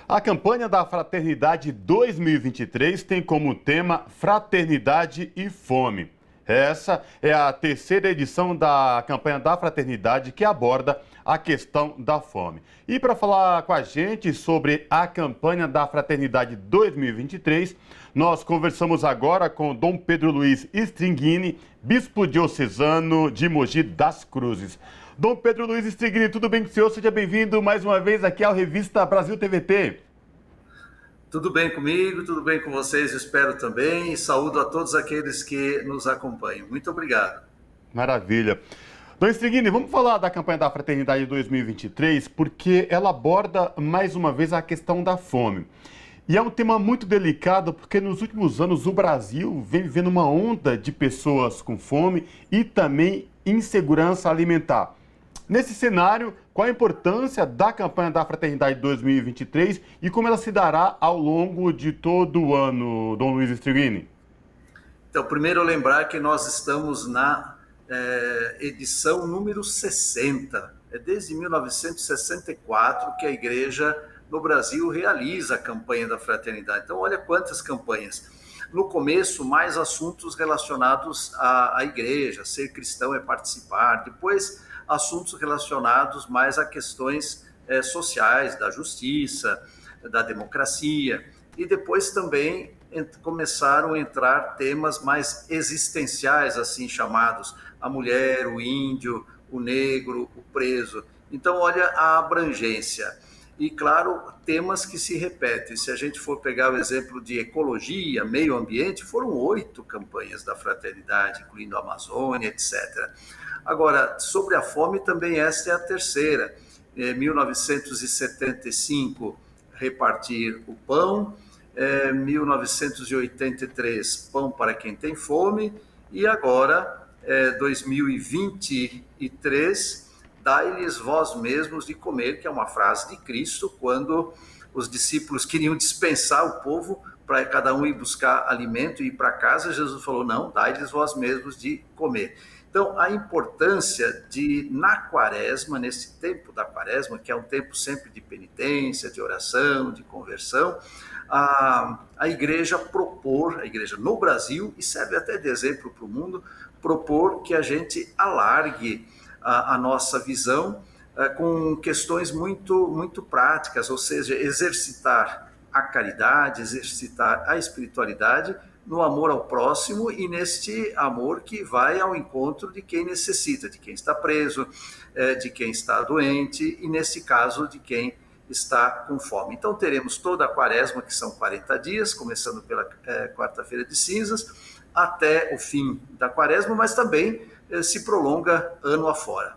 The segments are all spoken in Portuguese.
A campanha da Fraternidade 2023 tem como tema Fraternidade e Fome. Essa é a terceira edição da campanha da Fraternidade que aborda a questão da fome. E para falar com a gente sobre a campanha da Fraternidade 2023, nós conversamos agora com Dom Pedro Luiz Stringini, bispo diocesano de Mogi das Cruzes. Dom Pedro Luiz Stringini, tudo bem com o senhor? Seja bem-vindo mais uma vez aqui à Revista Brasil TVT. Tudo bem comigo, tudo bem com vocês, espero também. E saúdo a todos aqueles que nos acompanham. Muito obrigado. Maravilha. Dom Stringini, vamos falar da campanha da Fraternidade 2023, porque ela aborda mais uma vez a questão da fome. E é um tema muito delicado, porque nos últimos anos o Brasil vem vivendo uma onda de pessoas com fome e também insegurança alimentar. Nesse cenário, qual a importância da campanha da Fraternidade 2023 e como ela se dará ao longo de todo o ano, Dom Luiz Stringini? Então, primeiro lembrar que nós estamos na edição número 60. É desde 1964 que a Igreja no Brasil realiza a campanha da Fraternidade. Então, olha quantas campanhas. No começo, mais assuntos relacionados à Igreja, ser cristão é participar. Depois, assuntos relacionados mais a questões sociais, da justiça, da democracia. E depois também começaram a entrar temas mais existenciais, assim chamados, a mulher, o índio, o negro, o preso. Então, olha a abrangência. E, claro, temas que se repetem. Se a gente for pegar o exemplo de ecologia, meio ambiente, foram 8 campanhas da Fraternidade, incluindo a Amazônia, etc. Agora, sobre a fome, também esta é a terceira. Em 1975, repartir o pão. 1983, pão para quem tem fome. E agora, 2023, dai-lhes vós mesmos de comer, que é uma frase de Cristo, quando os discípulos queriam dispensar o povo para cada um ir buscar alimento e ir para casa. Jesus falou, não, dai-lhes vós mesmos de comer. Então, a importância de, na quaresma, nesse tempo da quaresma, que é um tempo sempre de penitência, de oração, de conversão, a igreja propor, a igreja no Brasil, e serve até de exemplo para o mundo, propor que a gente alargue a nossa visão com questões muito práticas, ou seja, exercitar a caridade, exercitar a espiritualidade no amor ao próximo e neste amor que vai ao encontro de quem necessita, de quem está preso, de quem está doente e, nesse caso, de quem está com fome. Então, teremos toda a quaresma, que são 40 dias, começando pela quarta-feira de cinzas, até o fim da quaresma, mas também se prolonga ano afora.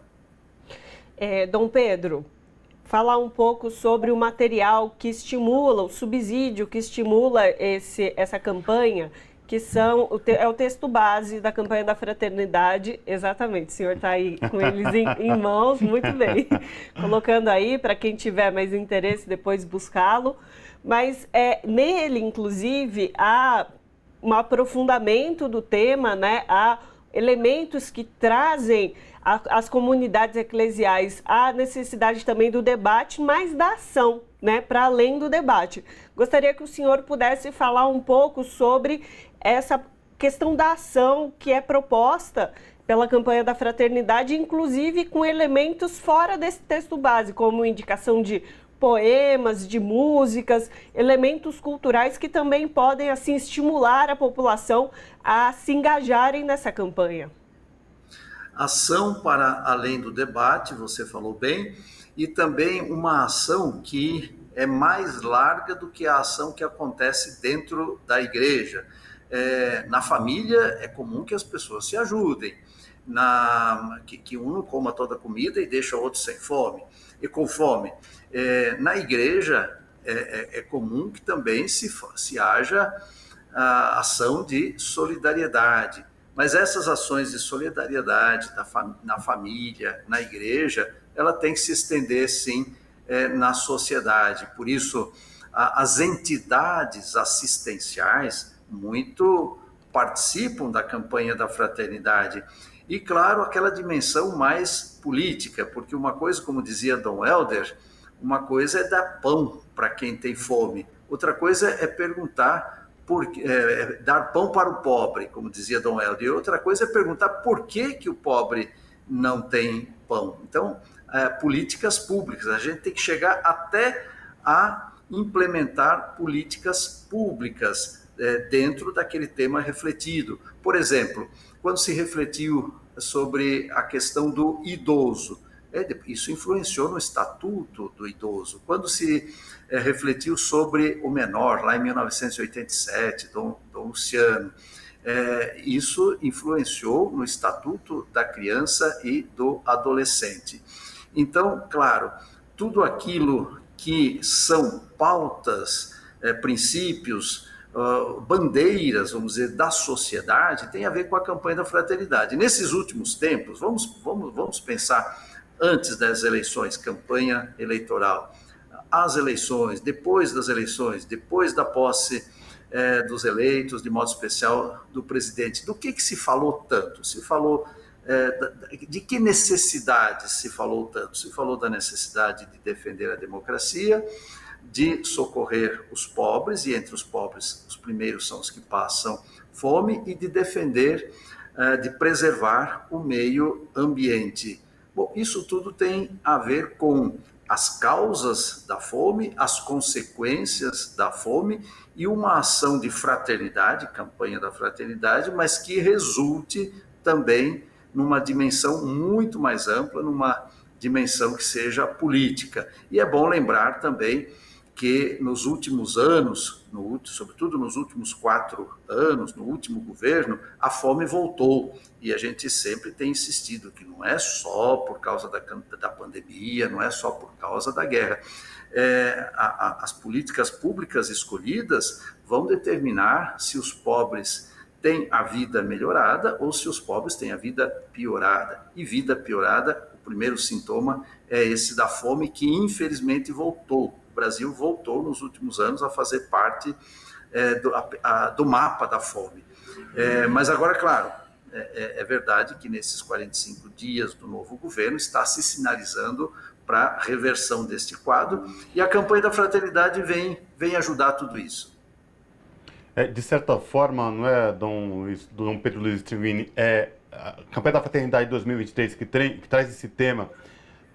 Dom Pedro, falar um pouco sobre o material que estimula, o subsídio que estimula essa campanha, que é o texto base da campanha da Fraternidade. Exatamente, o senhor está aí com eles em mãos, muito bem. Colocando aí, para quem tiver mais interesse, depois buscá-lo. Mas nele, inclusive, há um aprofundamento do tema, né? Há elementos que trazem as comunidades eclesiais a necessidade também do debate, mas da ação, né, para além do debate. Gostaria que o senhor pudesse falar um pouco sobre essa questão da ação que é proposta pela campanha da Fraternidade, inclusive com elementos fora desse texto base, como indicação de poemas, de músicas, elementos culturais que também podem assim estimular a população a se engajarem nessa campanha. Ação para além do debate, você falou bem, e também uma ação que é mais larga do que a ação que acontece dentro da igreja. Na família é comum que as pessoas se ajudem, que um não coma toda a comida e deixa o outro sem fome e com fome. Na igreja é comum que também se haja a ação de solidariedade. Mas essas ações de solidariedade na família, na igreja, ela tem que se estender, sim, na sociedade. Por isso, as entidades assistenciais muito participam da campanha da Fraternidade. E, claro, aquela dimensão mais política, porque uma coisa, como dizia Dom Helder, uma coisa é dar pão para quem tem fome. Outra coisa é perguntar, dar pão para o pobre, como dizia Dom Helder. E outra coisa é perguntar por que o pobre não tem pão. Então, políticas públicas. A gente tem que chegar até a implementar políticas públicas dentro daquele tema refletido. Por exemplo, quando se refletiu sobre a questão do idoso, isso influenciou no Estatuto do Idoso. Quando se refletiu sobre o menor, lá em 1987, Dom Luciano, isso influenciou no Estatuto da Criança e do Adolescente. Então, claro, tudo aquilo que são pautas, princípios, bandeiras, vamos dizer, da sociedade, tem a ver com a campanha da fraternidade. Nesses últimos tempos, vamos pensar antes das eleições, campanha eleitoral, as eleições, depois das eleições, depois da posse dos eleitos, de modo especial do presidente. Do que se falou tanto? Se falou de que necessidades se falou tanto? Se falou da necessidade de defender a democracia, de socorrer os pobres, e entre os pobres os primeiros são os que passam fome, e de defender, de preservar o meio ambiente. Bom, isso tudo tem a ver com as causas da fome, as consequências da fome e uma ação de fraternidade, campanha da fraternidade, mas que resulte também numa dimensão muito mais ampla, numa dimensão que seja política. E é bom lembrar também que nos últimos anos, sobretudo nos últimos 4 anos, no último governo, a fome voltou. E a gente sempre tem insistido que não é só por causa da pandemia, não é só por causa da guerra. As políticas públicas escolhidas vão determinar se os pobres têm a vida melhorada ou se os pobres têm a vida piorada. E vida piorada, o primeiro sintoma é esse da fome, que infelizmente voltou. O Brasil voltou nos últimos anos a fazer parte do mapa da fome. Mas agora, claro, é verdade que nesses 45 dias do novo governo está se sinalizando para a reversão deste quadro, e a campanha da fraternidade vem ajudar tudo isso. De certa forma, não é, Dom Pedro Luiz Stringini, a campanha da Fraternidade 2023 que traz esse tema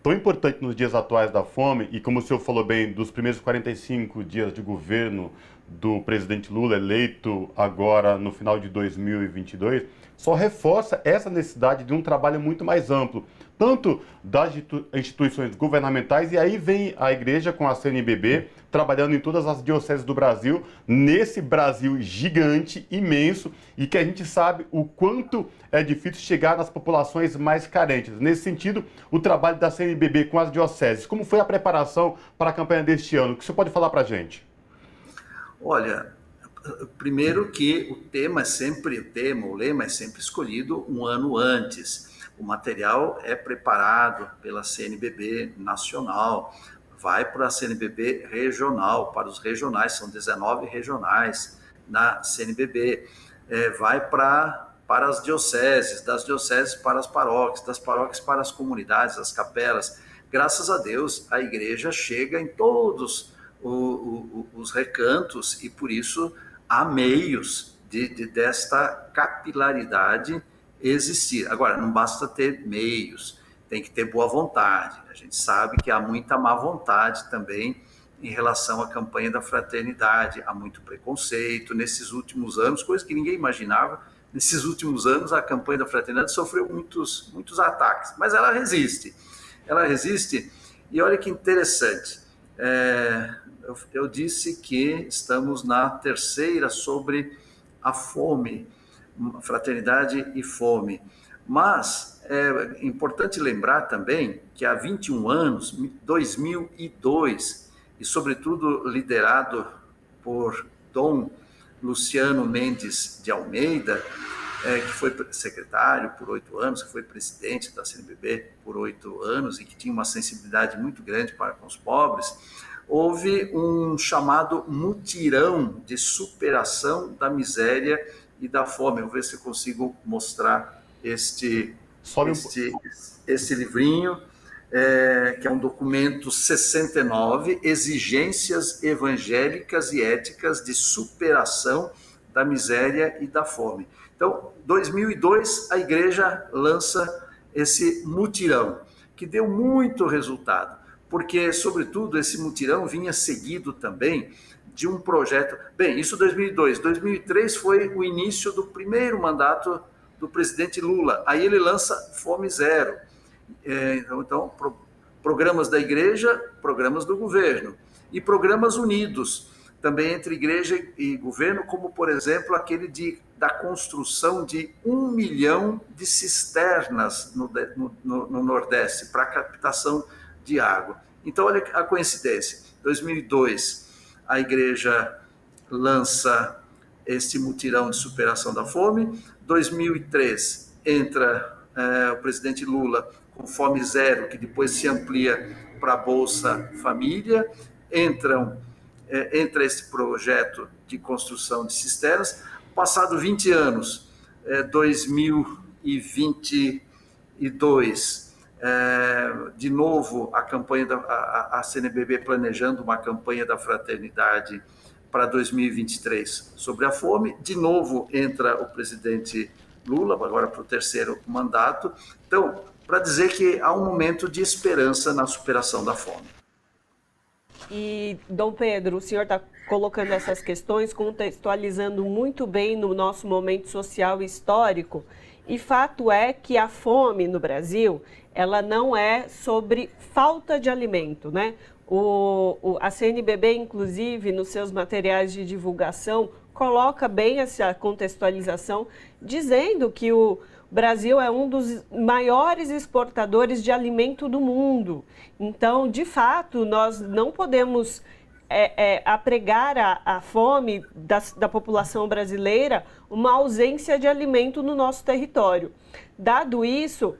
tão importante nos dias atuais da fome, e como o senhor falou bem, dos primeiros 45 dias de governo do presidente Lula, eleito agora no final de 2022, só reforça essa necessidade de um trabalho muito mais amplo, tanto das instituições governamentais, e aí vem a igreja com a CNBB, trabalhando em todas as dioceses do Brasil, nesse Brasil gigante, imenso, e que a gente sabe o quanto é difícil chegar nas populações mais carentes. Nesse sentido, o trabalho da CNBB com as dioceses, como foi a preparação para a campanha deste ano? O que você pode falar para a gente? Olha, primeiro que o lema é sempre escolhido um ano antes. O material é preparado pela CNBB nacional, vai para a CNBB regional, para os regionais, são 19 regionais na CNBB, vai para as dioceses, das dioceses para as paróquias, das paróquias para as comunidades, as capelas. Graças a Deus, a igreja chega em todos os recantos, e por isso há meios desta capilaridade existir. Agora, não basta ter meios, tem que ter boa vontade. A gente sabe que há muita má vontade também em relação à campanha da fraternidade, há muito preconceito. Nesses últimos anos, coisa que ninguém imaginava, nesses últimos anos a campanha da fraternidade sofreu muitos ataques, mas ela resiste, e olha que interessante, eu disse que estamos na terceira sobre a fome, fraternidade e fome. Mas é importante lembrar também que há 21 anos, 2002, e sobretudo liderado por Dom Luciano Mendes de Almeida, que foi secretário por 8 anos, que foi presidente da CNBB por 8 anos e que tinha uma sensibilidade muito grande para com os pobres, houve um chamado mutirão de superação da miséria e da fome. Eu vou ver se eu consigo mostrar este livrinho. que é um documento 69, Exigências Evangélicas e Éticas de Superação da Miséria e da Fome. Então, 2002, a igreja lança esse mutirão, que deu muito resultado, porque, sobretudo, esse mutirão vinha seguido também de um projeto... Bem, isso 2002. 2003 foi o início do primeiro mandato do presidente Lula. Aí ele lança Fome Zero. Então, programas da igreja, programas do governo. E programas unidos, também entre igreja e governo, como, por exemplo, aquele da construção de 1 milhão de cisternas no Nordeste para captação de água. Então, olha a coincidência. 2002, a igreja lança este mutirão de superação da fome. 2003, entra o presidente Lula com Fome Zero, que depois se amplia para a Bolsa Família. Entra esse projeto de construção de cisternas. Passado 20 anos, 2022, de novo a campanha a CNBB planejando uma campanha da fraternidade para 2023 sobre a fome. De novo entra o presidente Lula, agora para o terceiro mandato. Então, para dizer que há um momento de esperança na superação da fome. E, Dom Pedro, o senhor está colocando essas questões, contextualizando muito bem no nosso momento social e histórico. E fato é que a fome no Brasil, ela não é sobre falta de alimento, né? A CNBB, inclusive, nos seus materiais de divulgação, coloca bem essa contextualização, dizendo que o Brasil é um dos maiores exportadores de alimento do mundo. Então, de fato, nós não podemos apregar a fome da população brasileira uma ausência de alimento no nosso território. Dado isso,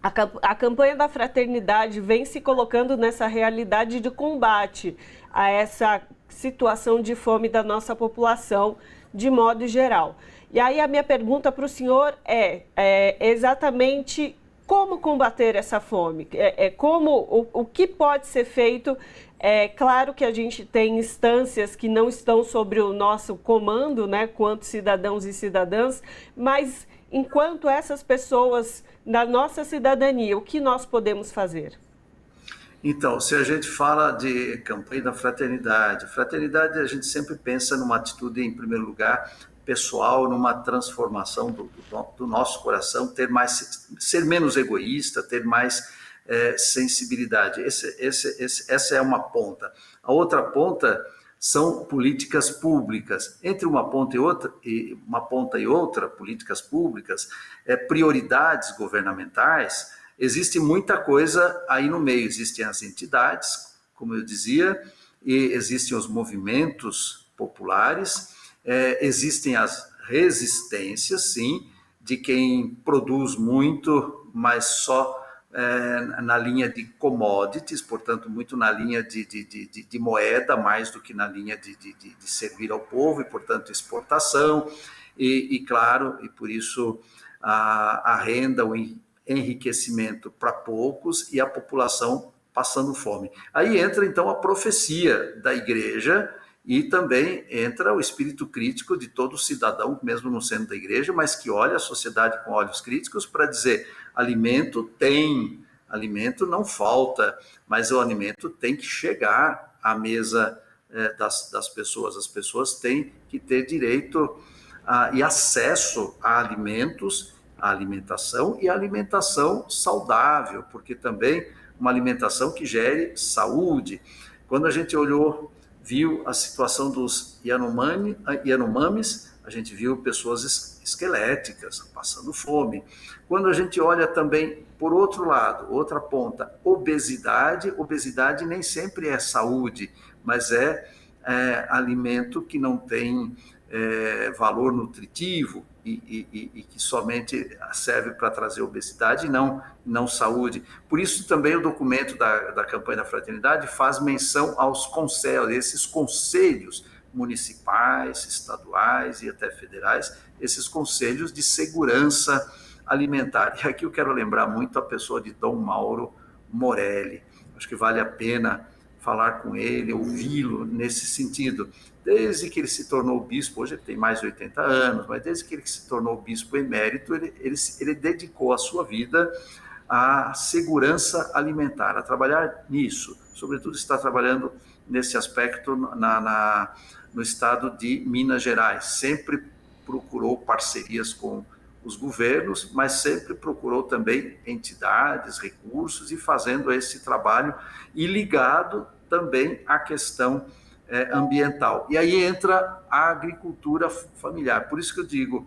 a campanha da fraternidade vem se colocando nessa realidade de combate a essa situação de fome da nossa população de modo geral. E aí a minha pergunta para o senhor é exatamente como combater essa fome, o que pode ser feito. É claro que a gente tem instâncias que não estão sobre o nosso comando, né, quanto cidadãos e cidadãs, mas enquanto essas pessoas na nossa cidadania, o que nós podemos fazer? Então, se a gente fala de campanha da fraternidade a gente sempre pensa numa atitude, em primeiro lugar, pessoal, numa transformação do nosso coração, ser menos egoísta, ter mais sensibilidade. Essa é uma ponta. A outra ponta são políticas públicas. Entre uma ponta e outra, políticas públicas, prioridades governamentais, existe muita coisa aí no meio. Existem as entidades, como eu dizia, e existem os movimentos populares, existem as resistências, sim, de quem produz muito, mas só na linha de commodities, portanto, muito na linha de moeda, mais do que na linha de servir ao povo, e, portanto, exportação, claro, e por isso a renda, o enriquecimento para poucos e a população passando fome. Aí entra, então, a profecia da igreja e também entra o espírito crítico de todo cidadão, mesmo no centro da igreja, mas que olha a sociedade com olhos críticos para dizer: alimento tem, alimento não falta, mas o alimento tem que chegar à mesa das pessoas. As pessoas têm que ter direito e acesso a alimentos, a alimentação e a alimentação saudável, porque também uma alimentação que gere saúde. Quando a gente viu a situação dos Yanomamis, a gente viu pessoas esqueléticas, passando fome. Quando a gente olha também, por outro lado, outra ponta, obesidade nem sempre é saúde, mas é alimento que não tem valor nutritivo e que somente serve para trazer obesidade e não saúde. Por isso também o documento da campanha da fraternidade faz menção aos conselhos, esses conselhos municipais, estaduais e até federais, esses conselhos de segurança alimentar. E aqui eu quero lembrar muito a pessoa de Dom Mauro Morelli. Acho que vale a pena falar com ele, ouvi-lo nesse sentido. Desde que ele se tornou bispo, hoje ele tem mais de 80 anos, mas desde que ele se tornou bispo emérito, ele dedicou a sua vida à segurança alimentar, a trabalhar nisso. Sobretudo está trabalhando nesse aspecto no estado de Minas Gerais. Sempre procurou parcerias com os governos, mas sempre procurou também entidades, recursos, e fazendo esse trabalho, e ligado também à questão ambiental. E aí entra a agricultura familiar. Por isso que eu digo,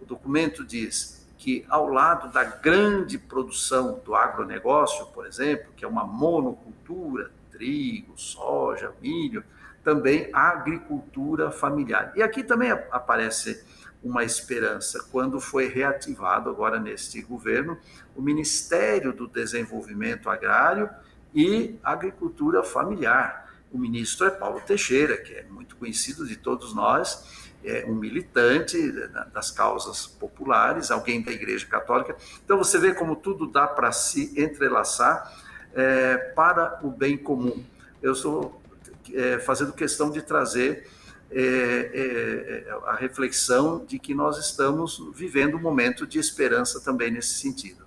o documento diz que ao lado da grande produção do agronegócio, por exemplo, que é uma monocultura, trigo, soja, milho, também a agricultura familiar. E aqui também aparece uma esperança, quando foi reativado agora neste governo o Ministério do Desenvolvimento Agrário e Agricultura Familiar. O ministro é Paulo Teixeira, que é muito conhecido de todos nós, é um militante das causas populares, alguém da Igreja Católica. Então você vê como tudo dá para se entrelaçar para o bem comum. Eu estou fazendo questão de trazer a reflexão de que nós estamos vivendo um momento de esperança também nesse sentido.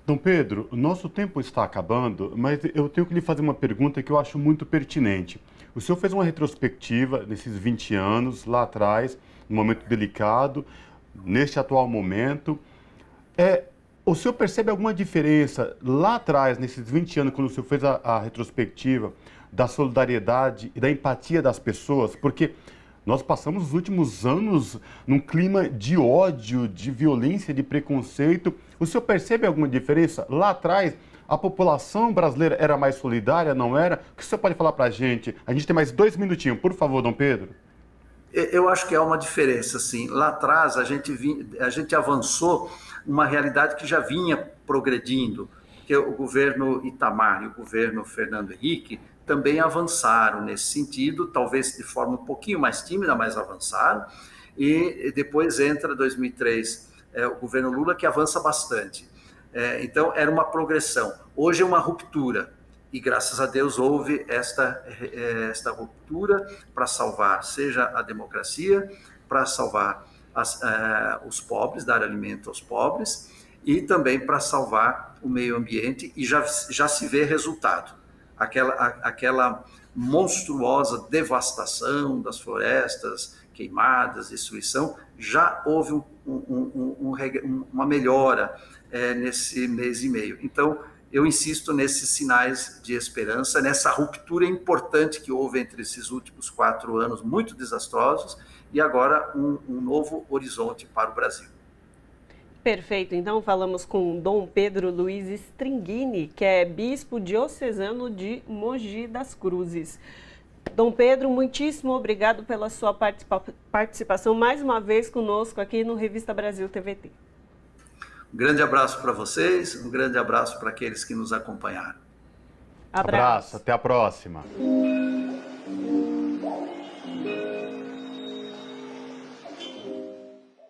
Dom Pedro, o nosso tempo está acabando, mas eu tenho que lhe fazer uma pergunta que eu acho muito pertinente. O senhor fez uma retrospectiva nesses 20 anos, lá atrás, num momento delicado, neste atual momento. O senhor percebe alguma diferença lá atrás, nesses 20 anos, quando o senhor fez a retrospectiva, da solidariedade e da empatia das pessoas? Porque nós passamos os últimos anos num clima de ódio, de violência, de preconceito. O senhor percebe alguma diferença? Lá atrás, a população brasileira era mais solidária, não era? O que o senhor pode falar para a gente? A gente tem mais 2 minutinhos, por favor, Dom Pedro. Eu acho que há uma diferença, sim. Lá atrás, a gente avançou uma realidade que já vinha progredindo, que o governo Itamar e o governo Fernando Henrique também avançaram nesse sentido, talvez de forma um pouquinho mais tímida, mas avançaram. E depois entra 2003 o governo Lula, que avança bastante. Então, era uma progressão. Hoje é uma ruptura. E, graças a Deus, houve esta ruptura para salvar, seja a democracia, para salvar os pobres, dar alimento aos pobres, e também para salvar o meio ambiente, e já se vê resultado. Aquela monstruosa devastação das florestas, queimadas, destruição, já houve uma melhora nesse mês e meio. Então, eu insisto nesses sinais de esperança, nessa ruptura importante que houve entre esses últimos 4 anos muito desastrosos e agora um novo horizonte para o Brasil. Perfeito. Então, falamos com Dom Pedro Luiz Stringini, que é bispo diocesano de Mogi das Cruzes. Dom Pedro, muitíssimo obrigado pela sua participação mais uma vez conosco aqui no Revista Brasil TVT. Um grande abraço para vocês, um grande abraço para aqueles que nos acompanharam. Abraço, até a próxima.